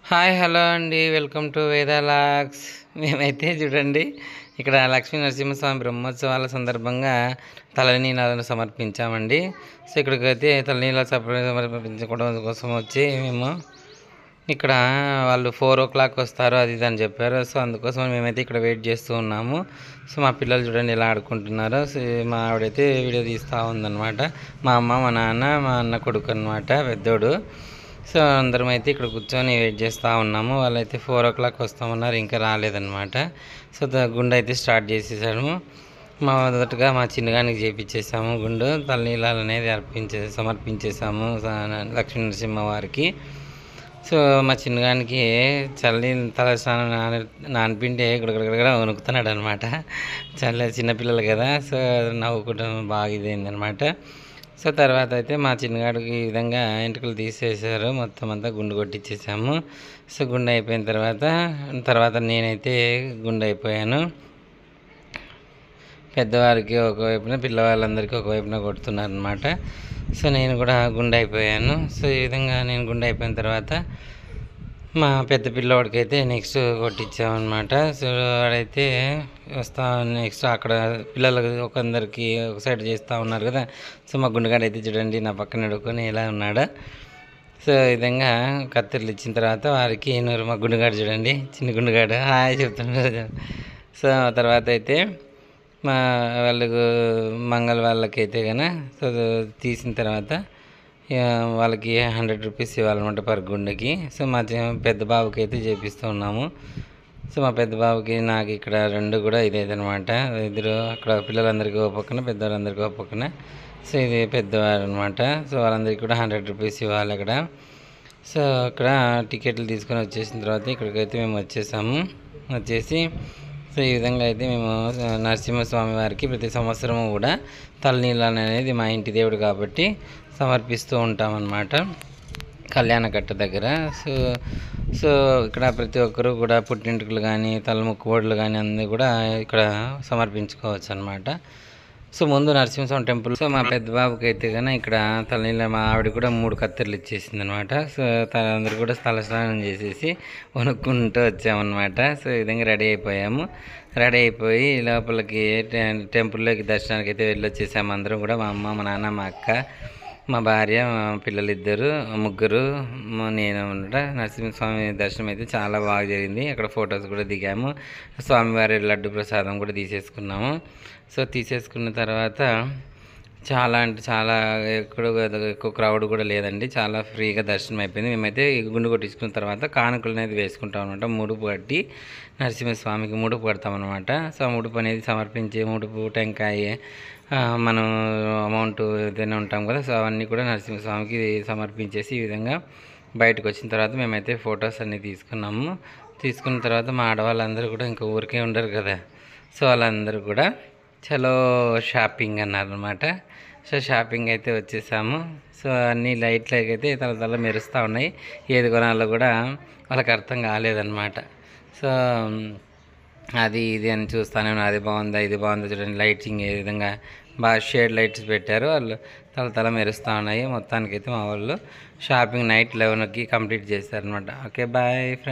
Hi hello అండి, welcome to వేదాలాక్స్. మేమైతే చూడండి ఇక్కడ లక్ష్మీ నరసింహస్వామి బ్రహ్మోత్సవాల సందర్భంగా తలనీలాలను సమర్పించామండి. సో ఇక్కడికైతే తలనీలాలు సమర్పించుకోవడం కోసం వచ్చి మేము ఇక్కడ వాళ్ళు 4 o'clock వస్తారు అది ఇది అని చెప్పారు. సో అందుకోసం మేమైతే ఇక్కడ వెయిట్ చేస్తూ ఉన్నాము. సో మా పిల్లలు చూడండి ఎలా ఆడుకుంటున్నారో. సో మా ఆవిడైతే వీడియో తీస్తూ ఉందన్నమాట. మా అమ్మ, మా నాన్న, మా అన్న కొడుకు అనమాట పెద్దోడు. సో అందరం అయితే ఇక్కడ కూర్చొని వెయిట్ చేస్తూ ఉన్నాము. వాళ్ళైతే 4 o'clock వస్తామన్నారు, ఇంకా రాలేదన్నమాట. సో గుండె అయితే స్టార్ట్ చేసేసాము. మొదటగా మా చిన్నగానికి చేపించేసాము గుండు. తలనీలాలు అనేది సమర్పించేసాము లక్ష్మీ నరసింహ వారికి. సో మా చిన్నగానికి తల స్నానం నానిపిండే ఇక్కడ వణుకుతున్నాడు అనమాట. చిన్నపిల్లలు కదా, సో నవ్వుకుంటాం బాగా ఇదైంది అనమాట. సో తర్వాత అయితే మా చిన్నగాడికి ఈ విధంగా ఎంట్రుకలు తీసేసారు, మొత్తం అంతా గుండు కొట్టించేసాము. సో గుండు అయిపోయిన తర్వాత నేనైతే గుండు అయిపోయాను. పెద్దవారికి ఒకవైపున, పిల్లవాళ్ళందరికీ ఒకవైపున కొడుతున్నారు అనమాట. సో నేను కూడా గుండు అయిపోయాను. సో ఈ విధంగా నేను గుండు అయిపోయిన తర్వాత మా పెద్ద పిల్లవాడికి అయితే నెక్స్ట్ కొట్టించామన్నమాట. సో వాడైతే నెక్స్ట్ అక్కడ పిల్లలకు ఒకందరికి ఒక సైడ్ చేస్తూ ఉన్నారు కదా. సో మా గుండెగాడు అయితే చూడండి నా పక్కన ఎడుకొని ఎలా ఉన్నాడు. సో ఈ విధంగా కత్తిర్లు ఇచ్చిన తర్వాత వారికి మా గుండెగాడు చూడండి, చిన్న గుండెగాడు హాయ్ చెప్తున్నాడు. సో తర్వాత అయితే మా వాళ్ళకు వాళ్ళకైతే కనుక సో తీసిన తర్వాత వాళ్ళకి 100 రూపీస్ ఇవ్వాలన్నమాట పర్ గుండెకి. సో మా పెద్ద బాబుకి అయితే చేపిస్తూ ఉన్నాము. సో మా పెద్ద బాబుకి నాకు ఇక్కడ రెండు కూడా ఇదేదనమాట. ఇద్దరు అక్కడ పిల్లలందరికీ ఒక పక్కన, పెద్దవాళ్ళందరికీ ఒక పక్కన. సో ఇది పెద్దవారు అనమాట. సో వాళ్ళందరికీ కూడా 100 రూపీస్ ఇవ్వాలి అక్కడ. సో అక్కడ టికెట్లు తీసుకొని వచ్చేసిన తర్వాత ఇక్కడికైతే మేము వచ్చేసి సో ఈ విధంగా అయితే మేము నరసింహస్వామి వారికి ప్రతి సంవత్సరము కూడా తలనీలాలు అనేది మా ఇంటి దేవుడు కాబట్టి సమర్పిస్తూ ఉంటామన్నమాట కళ్యాణకట్ట దగ్గర. సో ఇక్కడ ప్రతి ఒక్కరూ కూడా పుట్టింటికలు కానీ, తలముక్కుబడులు కానీ అన్నీ కూడా ఇక్కడ సమర్పించుకోవచ్చు అనమాట. సో ముందు నరసింహస్వామి టెంపుల్. సో మా పెద్ద బాబుకి అయితే కన్నా ఇక్కడ తలనీళ్ళ మా ఆవిడ కూడా 3 కత్తెరలు ఇచ్చేసింది అనమాట. సో అందరు కూడా తల స్నానం చేసేసి వణుక్కుంటూ వచ్చామన్నమాట. సో ఈ విధంగా రెడీ అయిపోయి లోపలికి టెంపుల్లోకి దర్శనానికి అయితే వెళ్ళొచ్చేసాము అందరం కూడా. మా అమ్మ, మా నాన్న, మా అక్క, మా భార్య, మా పిల్లలిద్దరు, ముగ్గురు, నేను అనమాట. నరసింహస్వామి దర్శనం అయితే చాలా బాగా జరిగింది. అక్కడ ఫొటోస్ కూడా దిగాము. స్వామివారి లడ్డు ప్రసాదం కూడా తీసేసుకున్నాము. సో తీసేసుకున్న తర్వాత చాలా అంటే చాలా ఎక్కువ క్రౌడ్ కూడా లేదండి, చాలా ఫ్రీగా దర్శనం అయిపోయింది. మేమైతే గుండు కొట్టించుకున్న తర్వాత కానుకలు అనేది వేసుకుంటాం అనమాట. ముడుపు కట్టి నరసింహస్వామికి ముడుపు కడతామన్నమాట. సో ముడుపు అనేది సమర్పించి, ముడుపు, టెంకాయ, మనం అమౌంట్ ఏదైనా ఉంటాం కదా, సో అవన్నీ కూడా నరసింహస్వామికి సమర్పించేసి ఈ విధంగా బయటకు వచ్చిన తర్వాత మేమైతే ఫొటోస్ అన్నీ తీసుకున్న తర్వాత మా ఆడవాళ్ళందరూ కూడా ఇంకా ఊరికే ఉండరు కదా. సో వాళ్ళందరూ కూడా చలో షాపింగ్ అన్నారనమాట. సో షాపింగ్ అయితే వచ్చేసాము. సో అన్ని లైట్లు అయితే తల మెరుస్తూ ఉన్నాయి. ఏది కొనాలో కూడా వాళ్ళకి అర్థం కాలేదన్నమాట. సో అది ఇది అని చూస్తానే ఉన్నా, అది బాగుందా ఇది బాగుందా చూడండి, లైటింగ్ ఏ విధంగా బాగా షేడ్ లైట్స్ పెట్టారు, వాళ్ళు తల మెరుస్తూ ఉన్నాయి. మొత్తానికైతే మా వాళ్ళు షాపింగ్ నైట్ 11కి కంప్లీట్ చేశారనమాట. Okay bye friends.